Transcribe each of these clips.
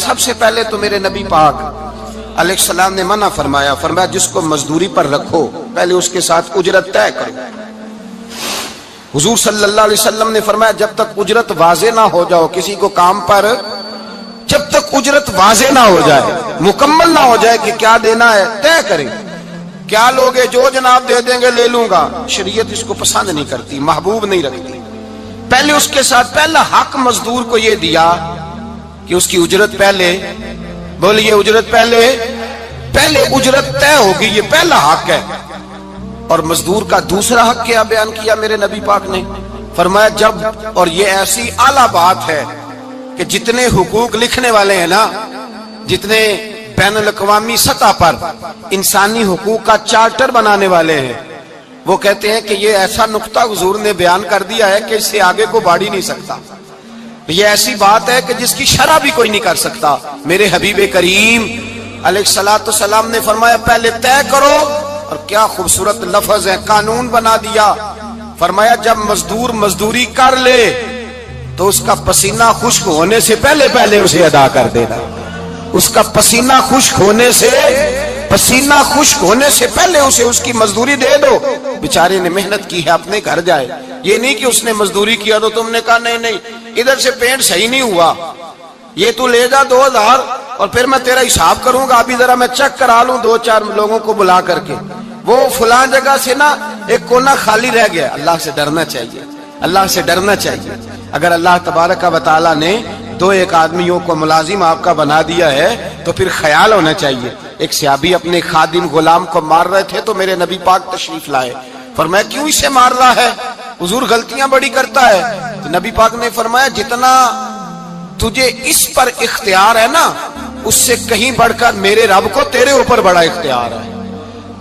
سب سے پہلے تو میرے نبی پاک علیہ السلام نے منع فرمایا، فرمایا جس کو مزدوری پر رکھو پہلے اس کے ساتھ اجرت طے کرو۔ حضور صلی اللہ علیہ وسلم نے فرمایا جب تک اجرت واضح نہ ہو جاؤ کسی کو کام پر، جب تک اجرت واضح نہ ہو جائے، مکمل نہ ہو جائے کہ کیا دینا ہے، طے کریں۔ کیا لوگ جو جناب دے دیں گے لے لوں گا، شریعت اس کو پسند نہیں کرتی، محبوب نہیں رکھتی۔ پہلے اس کے ساتھ پہلا حق مزدور کو یہ دیا کہ اس کی اجرت پہلے، بولیے اجرت پہلے اجرت طے ہوگی، یہ پہلا حق ہے۔ اور مزدور کا دوسرا حق کیا بیان کیا میرے نبی پاک نے، فرمایا جب، اور یہ ایسی اعلیٰ بات ہے کہ جتنے حقوق لکھنے والے ہیں نا، جتنے بین الاقوامی سطح پر انسانی حقوق کا چارٹر بنانے والے ہیں، وہ کہتے ہیں کہ یہ ایسا نقطہ حضور نے بیان کر دیا ہے کہ اس سے آگے کو بڑھ ہی نہیں سکتا، یہ ایسی بات ہے کہ جس کی شرح بھی کوئی نہیں کر سکتا۔ میرے حبیب کریم علیہ السلام نے فرمایا پہلے طے کرو، اور کیا خوبصورت لفظ ہے، قانون بنا دیا۔ فرمایا جب مزدور مزدوری کر لے تو اس کا پسینہ خشک ہونے سے پہلے اسے ادا کر دینا، اس کا پسینہ خشک ہونے سے پہلے اسے اس کی مزدوری دے دو۔ بیچارے نے محنت کی ہے، اپنے گھر جائے، یہ نہیں کہ اس نے مزدوری کیا تو تم نے کہا نہیں ادھر سے پینٹ صحیح نہیں ہوا، یہ تو لے جا 2000 اور پھر میں تیرا حساب کروں گا، ابھی ذرا میں چیک کرا لوں 2-4 لوگوں کو بلا کر کے، وہ فلاں جگہ سے نا ایک کونا خالی رہ گیا۔ اللہ سے ڈرنا چاہیے، اللہ سے ڈرنا چاہیے۔ اگر اللہ تبارک و تعالیٰ نے 2-1 آدمیوں کو ملازم آپ کا بنا دیا ہے تو پھر خیال ہونا چاہیے۔ ایک صحابی اپنے خادم غلام کو مار رہے تھے تو میرے نبی پاک تشریف لائے، فرمایا کیوں اسے مار رہا ہے؟ حضور غلطیاں بڑی کرتا ہے۔ تو نبی پاک نے فرمایا جتنا تجھے اس پر اختیار ہے نا، اس سے کہیں بڑھ کر میرے رب کو تیرے اوپر بڑا اختیار ہے۔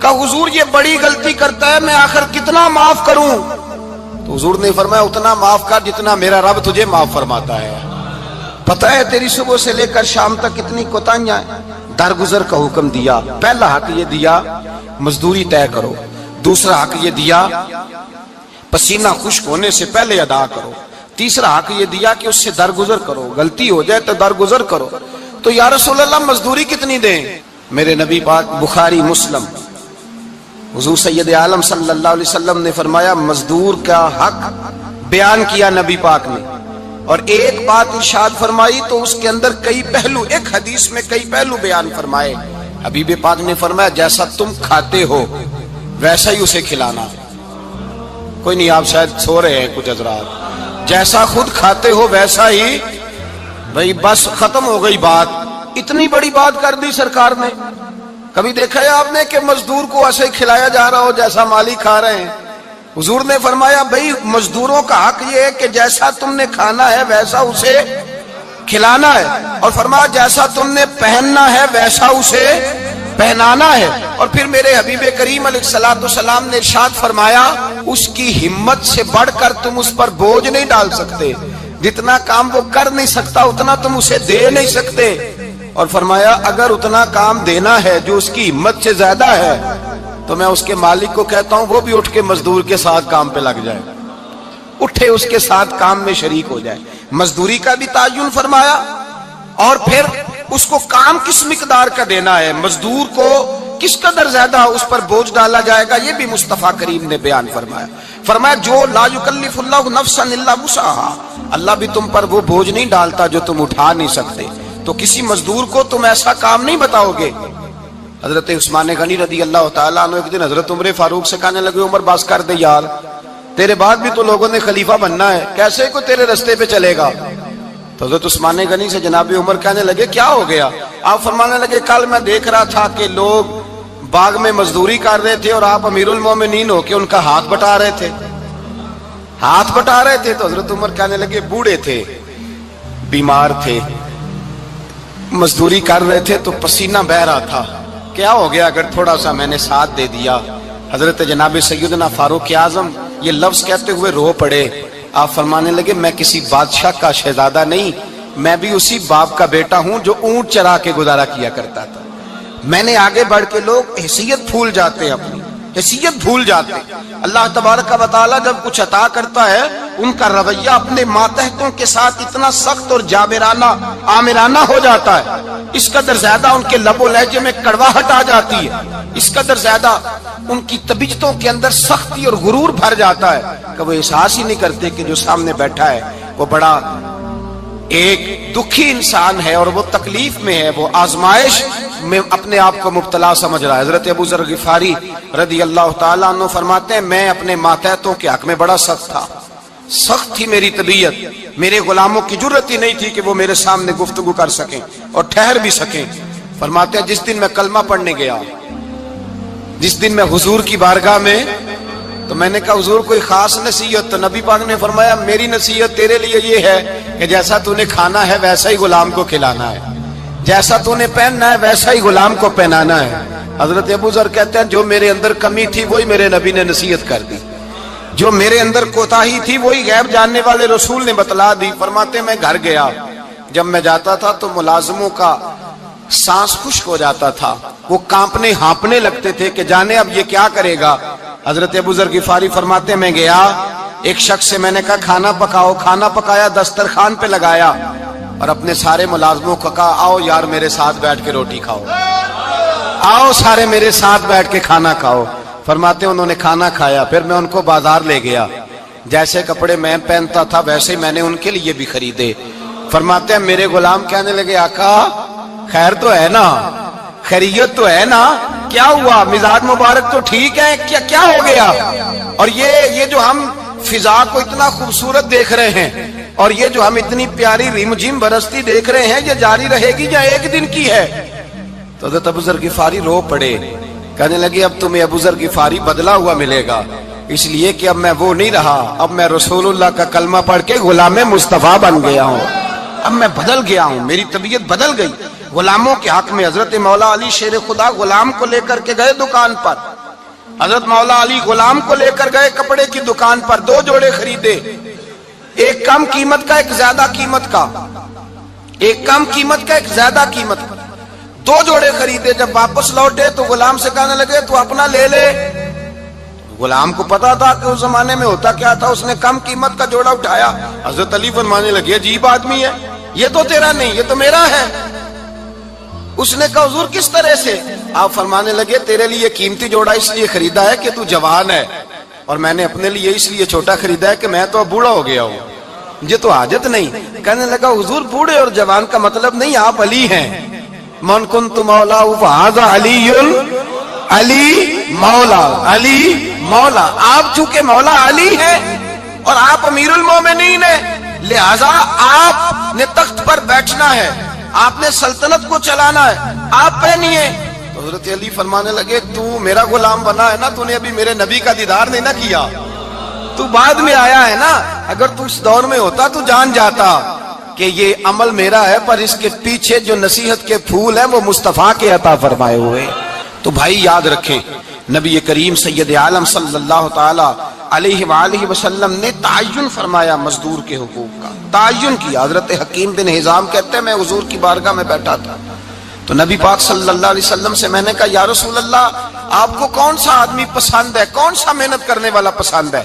کہا حضور یہ بڑی غلطی کرتا ہے، میں آخر کتنا معاف کروں؟ تو حضور نے فرمایا اتنا معاف کر جتنا میرا رب تجھے معاف فرماتا ہے۔ پتہ ہے تیری صبح سے لے کر شام تک کتنی کوتاہیاں ہیں، درگزر کا حکم دیا۔ پہلا حق یہ دیا مزدوری طے کرو، دوسرا حق یہ دیا پسینہ خشک ہونے سے پہلے ادا کرو، تیسرا حق یہ دیا کہ اس سے درگزر کرو، غلطی ہو جائے تو درگزر کرو۔ تو یا رسول اللہ مزدوری کتنی دیں؟ میرے نبی پاک بخاری مسلم حضور سید عالم صلی اللہ علیہ وسلم نے فرمایا مزدور کا حق بیان کیا نبی پاک نے، اور ایک بات ارشاد فرمائی تو اس کے اندر کئی پہلو، ایک حدیث میں کئی پہلو بیان فرمائے۔ حبیب پاک نے فرمایا جیسا تم کھاتے ہو ویسا ہی اسے کھلانا۔ کوئی نہیں، آپ شاید سو رہے ہیں کچھ حضرات، جیسا خود کھاتے ہو ویسا ہی، بھئی بس ختم ہو گئی بات۔ اتنی بڑی بات کر دی سرکار نے۔ کبھی دیکھا ہے آپ نے کہ مزدور کو ایسے کھلایا جا رہا ہو جیسا مالک کھا رہے ہیں؟ حضور نے فرمایا بھئی مزدوروں کا حق یہ ہے کہ جیسا تم نے کھانا ہے ویسا اسے کھلانا ہے، اور فرمایا جیسا تم نے پہننا ہے ویسا اسے پہنانا ہے۔ اور پھر میرے حبیب کریم علیہ السلام نے ارشاد فرمایا اس کی ہمت سے بڑھ کر تم اس پر بوجھ نہیں ڈال سکتے، جتنا کام وہ کر نہیں سکتا اتنا تم اسے دے نہیں سکتے۔ اور فرمایا اگر اتنا کام دینا ہے جو اس کی ہمت سے زیادہ ہے تو میں اس کے مالک کو کہتا ہوں وہ بھی اٹھ کے مزدور کے ساتھ کام پہ لگ جائے، اٹھے اس کے ساتھ کام میں شریک ہو جائے۔ مزدوری کا بھی تعین فرمایا، اور پھر اس کو کام کس مقدار کا دینا ہے، مزدور کو کس قدر زیادہ اس پر بوجھ ڈالا جائے گا، یہ بھی مصطفیٰ کریم نے بیان فرمایا۔ فرمایا جو لا یکلف اللہ نفسا الا وسعها، اللہ بھی تم پر وہ بوجھ نہیں ڈالتا جو تم اٹھا نہیں سکتے، تو کسی مزدور کو تم ایسا کام نہیں بتاؤ گے۔ حضرت عثمان غنی رضی اللہ تعالیٰ عنہ ایک دن حضرت عمر فاروق سے کہنے لگے عمر بس کر دے یار، تیرے بعد بھی تو لوگوں نے خلیفہ بننا ہے، کیسے کوئی تیرے رستے پہ چلے گا؟ تو حضرت عثمان غنی سے جناب عمر کہنے لگے کیا ہو گیا؟ آپ فرمانے لگے کل میں دیکھ رہا تھا کہ لوگ باغ میں مزدوری کر رہے تھے اور آپ امیر المومنین ہو کے ان کا ہاتھ بٹا رہے تھے، ہاتھ بٹا رہے تھے۔ تو حضرت عمر کہنے لگے بوڑھے تھے، بیمار تھے، مزدوری کر رہے تھے تو پسینہ بہ رہا تھا، کیا ہو گیا اگر تھوڑا سا میں نے ساتھ دے دیا؟ حضرت جناب سیدنا فاروق اعظم یہ لفظ کہتے ہوئے رو پڑے۔ آپ فرمانے لگے میں کسی بادشاہ کا شہزادہ نہیں، میں بھی اسی باپ کا بیٹا ہوں جو اونٹ چرا کے گزارا کیا کرتا تھا۔ میں نے آگے بڑھ کے لوگ حیثیت پھول جاتے ہیں اپنی، حیثیت بھول جاتے. اللہ تبارک و تعالیٰ جب کچھ عطا کرتا ہے ان کا رویہ اپنے ماتحتوں کے ساتھ اتنا سخت اور جابرانہ آمرانہ ہو جاتا ہے، اس قدر زیادہ ان کے لب و لہجے میں کڑواہٹ آ جاتی ہے، اس قدر زیادہ ان کی طبیعتوں کے اندر سختی اور غرور بھر جاتا ہے کہ وہ احساس ہی نہیں کرتے کہ جو سامنے بیٹھا ہے وہ بڑا ایک دکھی انسان ہے اور وہ تکلیف میں ہے، وہ آزمائش میں اپنے آپ کو مبتلا سمجھ رہا ہے. حضرت ابو ذر غفاری رضی اللہ تعالیٰ عنہ فرماتے ہیں میں اپنے ماتحتوں کے حق میں بڑا سخت تھا، سخت تھی میری طبیعت، میرے غلاموں کی جرت ہی نہیں تھی کہ وہ میرے سامنے گفتگو کر سکیں اور ٹھہر بھی سکیں. فرماتے ہیں جس دن میں کلمہ پڑھنے گیا، جس دن میں حضور کی بارگاہ میں، تو میں نے کہا حضور کوئی خاص نصیحت؟ تو نبی پاک نے فرمایا میری نصیحت تیرے لیے یہ ہے کہ جیسا تو نے کھانا ہے ویسا ہی غلام کو کھلانا ہے، جیسا تو نے پہننا ہے ویسا ہی غلام کو پہنانا ہے. حضرت ابو ذر کہتے ہیں جو میرے اندر کمی تھی وہی میرے نبی نے نصیحت کر دی، جو میرے اندر کوتاہی تھی وہی غیب جاننے والے رسول نے بتلا دی. فرماتے میں گھر گیا، جب میں جاتا تھا تو ملازموں کا سانس خشک ہو جاتا تھا، وہ کانپنے ہانپنے لگتے تھے کہ جانے اب یہ کیا کرے گا. حضرت ابو ذر غفاری فرماتے میں گیا، ایک شخص سے میں نے کہا کھانا پکاؤ، کھانا پکایا، دسترخوان پہ لگایا اور اپنے سارے ملازموں کو کہا آؤ یار میرے ساتھ بیٹھ کے روٹی کھاؤ، آؤ سارے میرے ساتھ بیٹھ کے کھانا کھاؤ. فرماتے انہوں نے کھانا کھایا، پھر میں ان کو بازار لے گیا، جیسے کپڑے میں پہنتا تھا ویسے ہی میں نے ان کے لیے بھی خریدے. فرماتے ہیں میرے غلام کہنے لگے آقا خیر تو ہے نا، خیریت تو ہے نا، کیا ہوا، مزاج مبارک تو ٹھیک ہے، کیا ہو گیا؟ اور یہ جو ہم فضا کو اتنا خوبصورت دیکھ رہے ہیں اور یہ جو ہم اتنی پیاری ریم جھم برستی دیکھ رہے ہیں، یہ جاری رہے گی یا ایک دن کی ہے؟ تو حضرت ابو ذر غفاری رو پڑے، کہنے لگے اب تمہیں ابو ذر غفاری بدلا ہوا ملے گا، اس لیے کہ اب میں وہ نہیں رہا، اب میں رسول اللہ کا کلمہ پڑھ کے غلام مصطفیٰ بن گیا ہوں، اب میں بدل گیا ہوں، میری طبیعت بدل گئی. غلاموں کے حق میں حضرت مولا علی شیر خدا غلام کو لے کر کے گئے دکان پر، حضرت مولا علی غلام کو لے کر گئے کپڑے کی دکان پر، 2 جوڑے خریدے، ایک کم قیمت کا ایک زیادہ قیمت کا، ایک کم قیمت کا ایک زیادہ قیمت کا، 2 جوڑے خریدے. جب واپس لوٹے تو غلام سے کہنے لگے تو اپنا لے لے. غلام کو پتا تھا کہ اس زمانے میں ہوتا کیا تھا، اس نے کم قیمت کا جوڑا اٹھایا. حضرت علی فرمانے لگے عجیب آدمی ہے، یہ تو تیرا نہیں یہ تو میرا ہے. اس نے کہا حضور کس طرح سے؟ آپ فرمانے لگے تیرے لیے قیمتی جوڑا اس لیے خریدا ہے کہ تو جوان ہے، اور میں نے اپنے لیے اس لیے چھوٹا خریدا ہے کہ میں تو اب بوڑھا ہو گیا ہوں، مجھے تو حاجت نہیں. کہنے لگا حضور بوڑھے اور جوان کا مطلب نہیں، آپ علی ہیں. من کنت مولا فہذا علی، علی مولا، علی مولا. آپ چونکہ مولا علی ہیں اور آپ امیر المومنین ہیں، لہذا آپ نے تخت پر بیٹھنا ہے، آپ نے سلطنت کو چلانا ہے، آپ پہنیے. تو حضرت علی فرمانے لگے تو میرا غلام بنا ہے نا، تو نے ابھی میرے نبی کا دیدار نہیں نہ کیا، تو بعد میں آیا ہے نا. اگر تو اس دور میں ہوتا تو جان جاتا کہ یہ عمل میرا ہے، پر اس کے پیچھے جو نصیحت کے پھول ہیں وہ مصطفیٰ کے عطا فرمائے ہوئے. تو بھائی یاد رکھیں نبی کریم سید عالم صلی اللہ تعالی علیہ وآلہ وسلم نے تعین فرمایا مزدور کے حقوق کا، تعین کیا. حضرت حکیم بن حزام کہتے ہیں میں حضور کی بارگاہ میں بیٹھا تھا تو نبی پاک صلی اللہ علیہ وسلم سے میں نے کہا یا رسول اللہ آپ کو کون سا آدمی پسند ہے، کون سا محنت کرنے والا پسند ہے؟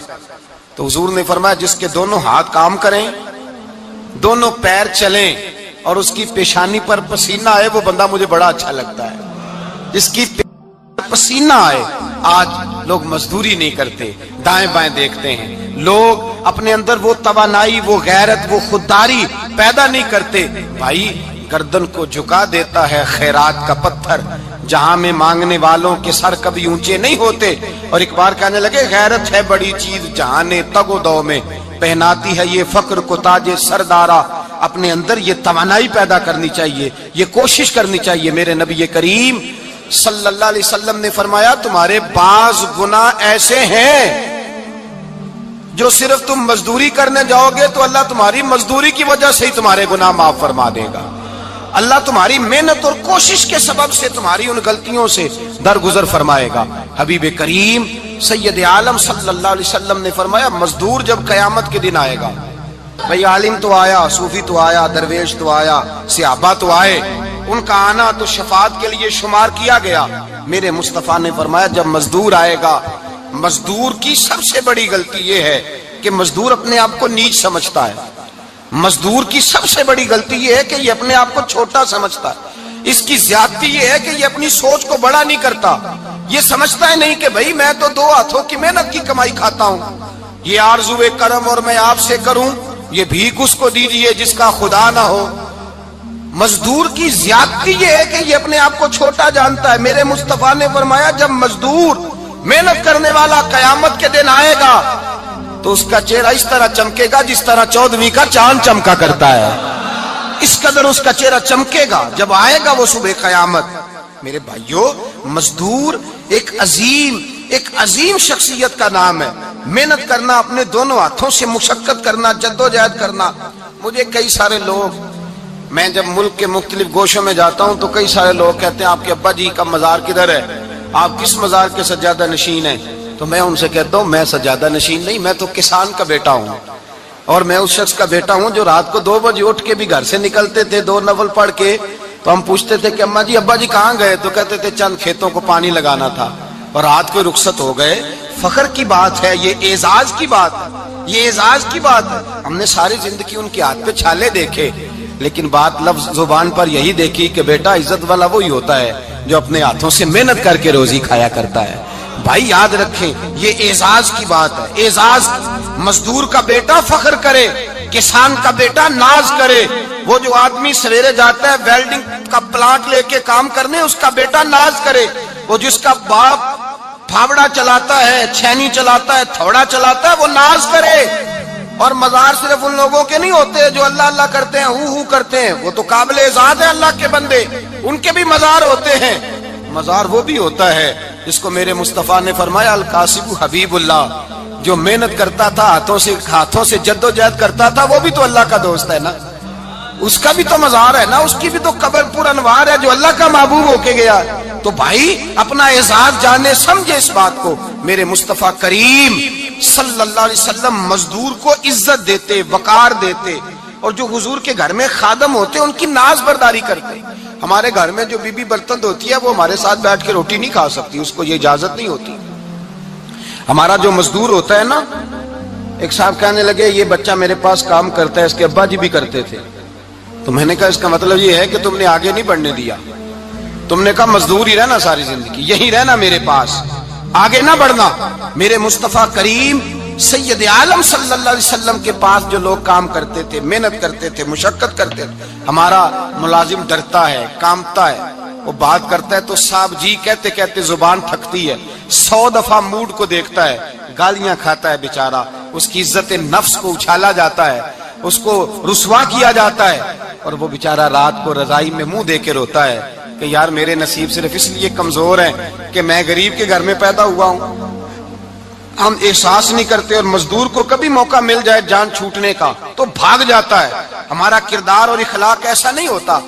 تو حضور نے فرمایا جس کے دونوں ہاتھ کام کریں، دونوں پیر چلیں اور اس کی پیشانی پر پسینہ آئے، وہ بندہ مجھے بڑا اچھا لگتا ہے. جس کی پسینہ آئے. آج لوگ مزدوری نہیں کرتے، دائیں بائیں دیکھتے ہیں، لوگ اپنے اندر وہ توانائی، وہ غیرت، وہ خودداری پیدا نہیں کرتے. بھائی گردن کو جھکا دیتا ہے خیرات کا پتھر، جہاں میں مانگنے والوں کے سر کبھی اونچے نہیں ہوتے. اور ایک بار کہنے لگے غیرت ہے بڑی چیز جہاں نے تگ و دو میں، پہناتی ہے یہ فقر کو تاج سردارا. اپنے اندر یہ توانائی پیدا کرنی چاہیے، یہ کوشش کرنی چاہیے. میرے نبی کریم صلی اللہ علیہ وسلم نے فرمایا تمہارے بعض گناہ ایسے ہیں جو صرف تم مزدوری کرنے جاؤ گے تو اللہ تمہاری مزدوری کی وجہ سے ہی تمہارے گناہ معاف فرما دے گا. اللہ تمہاری محنت اور کوشش کے سبب سے تمہاری ان غلطیوں سے درگزر فرمائے گا. حبیب کریم سید عالم صلی اللہ علیہ وسلم نے فرمایا مزدور جب قیامت کے دن آئے گا، بھئی عالم تو آیا، صوفی تو آیا، درویش تو آیا، صحابہ تو آئے، ان کا آنا تو شفاعت کے لیے شمار کیا گیا۔ میرے مصطفیٰ نے فرمایا جب مزدور آئے گا، مزدور کی سب سے بڑی غلطی یہ ہے کہ مزدور اپنے آپ کو نیچ سمجھتا ہے۔ مزدور کی سب سے بڑی غلطی یہ ہے کہ یہ اپنے آپ کو چھوٹا سمجھتا ہے۔ اس کی زیادتی یہ ہے کہ یہ اپنی سوچ کو بڑا نہیں کرتا، یہ سمجھتا ہے نہیں کہ بھائی میں تو دو ہاتھوں کی محنت کی کمائی کھاتا ہوں، یہ آرزو کرم اور میں آپ سے کروں، یہ بھیک اس کو دیجیے جس کا خدا نہ ہو۔ مزدور کی زیادتی یہ ہے کہ یہ اپنے آپ کو چھوٹا جانتا ہے۔ میرے مصطفیٰ نے فرمایا جب مزدور محنت کرنے والا قیامت کے دن آئے گا تو اس کا چہرہ اس طرح چمکے گا جس طرح 14ویں کا چاند چمکا کرتا ہے، اس قدر اس کا چہرہ چمکے گا جب آئے گا وہ صبح قیامت۔ میرے بھائیوں، مزدور ایک عظیم شخصیت کا نام ہے۔ محنت کرنا، اپنے دونوں ہاتھوں سے مشقت کرنا، جدوجہد کرنا۔ مجھے کئی سارے لوگ، میں جب ملک کے مختلف گوشوں میں جاتا ہوں تو کئی سارے لوگ کہتے ہیں آپ کے ابا جی کا مزار کدھر ہے، آپ کس مزار کے سجادہ نشین ہیں؟ تو میں ان سے کہتا ہوں میں سجادہ نشین نہیں، میں تو کسان کا بیٹا ہوں، اور میں اس شخص کا بیٹا ہوں جو رات کو 2 بجے اٹھ کے بھی گھر سے نکلتے تھے 2 نفل پڑھ کے۔ تو ہم پوچھتے تھے کہ اماں جی ابا جی کہاں گئے؟ تو کہتے تھے چند کھیتوں کو پانی لگانا تھا اور رات کو رخصت ہو گئے۔ فخر کی بات ہے، یہ اعزاز کی بات ہے، یہ اعزاز کی بات ہے۔ ہم نے ساری زندگی ان کے ہاتھ پہ چھالے دیکھے، لیکن بات لفظ زبان پر یہی دیکھی کہ بیٹا عزت والا وہی ہوتا ہے جو اپنے ہاتھوں سے محنت کر کے روزی کھایا کرتا ہے۔ بھائی یاد رکھیں یہ اعزاز کی بات ہے، اعزاز۔ مزدور کا بیٹا فخر کرے، کسان کا بیٹا ناز کرے۔ وہ جو آدمی سویرے جاتا ہے ویلڈنگ کا پلانٹ لے کے کام کرنے، اس کا بیٹا ناز کرے۔ وہ جس کا باپ پھاوڑا چلاتا ہے، چھینی چلاتا ہے، تھوڑا چلاتا ہے، وہ ناز کرے۔ اور مزار صرف ان لوگوں کے نہیں ہوتے جو اللہ اللہ کرتے ہیں، ہو کرتے ہیں، وہ تو قابل اعزاز ہے اللہ کے بندے، ان کے بھی مزار ہوتے ہیں۔ مزار وہ بھی ہوتا ہے جس کو میرے مصطفیٰ نے فرمایا القاسب حبیب اللہ، جو محنت کرتا تھا، ہاتھوں سے جدوجہد کرتا تھا، وہ بھی تو اللہ کا دوست ہے نا، اس کا بھی تو مزار ہے نا، اس کی بھی تو قبر پر انوار ہے جو اللہ کا محبوب ہو کے گیا۔ تو بھائی اپنا اعزاز جانے، سمجھے اس بات کو۔ میرے مصطفیٰ کریم صلی اللہ علیہ وسلم مزدور کو عزت دیتے، وقار دیتے، اور جو حضور کے گھر میں خادم ہوتے ان کی ناز برداری کرتے۔ ہمارے گھر میں جو بی بی برتن دھوتی ہے وہ ہمارے ساتھ بیٹھ کے روٹی نہیں کھا سکتی، اس کو یہ اجازت نہیں ہوتی۔ ہمارا جو مزدور ہوتا ہے نا، ایک صاحب کہنے لگے یہ بچہ میرے پاس کام کرتا ہے، اس کے ابا جی بھی کرتے تھے۔ تو میں نے کہا اس کا مطلب یہ ہے کہ تم نے آگے نہیں بڑھنے دیا، تم نے کہا مزدور ہی رہنا ساری زندگی، یہی رہنا میرے پاس، آگے نہ بڑھنا۔ میرے مصطفیٰ کریم سید عالم صلی اللہ علیہ وسلم کے پاس جو لوگ کام کرتے تھے، محنت کرتے تھے، مشقت کرتے تھے، ہمارا ملازم ڈرتا ہے، کامتا ہے، وہ بات کرتا ہے تو صاحب جی کہتے کہتے زبان تھکتی ہے، 100 دفعہ موڈ کو دیکھتا ہے، گالیاں کھاتا ہے بیچارہ، اس کی عزت نفس کو اچھالا جاتا ہے، اس کو رسوا کیا جاتا ہے، اور وہ بیچارہ رات کو رضائی میں منہ دے کے روتا ہے کہ یار میرے نصیب صرف اس لیے کمزور ہیں کہ میں غریب کے گھر میں پیدا ہوا ہوں۔ ہم احساس نہیں کرتے، اور مزدور کو کبھی موقع مل جائے جان چھوٹنے کا تو بھاگ جاتا ہے۔ ہمارا کردار اور اخلاق ایسا نہیں ہوتا۔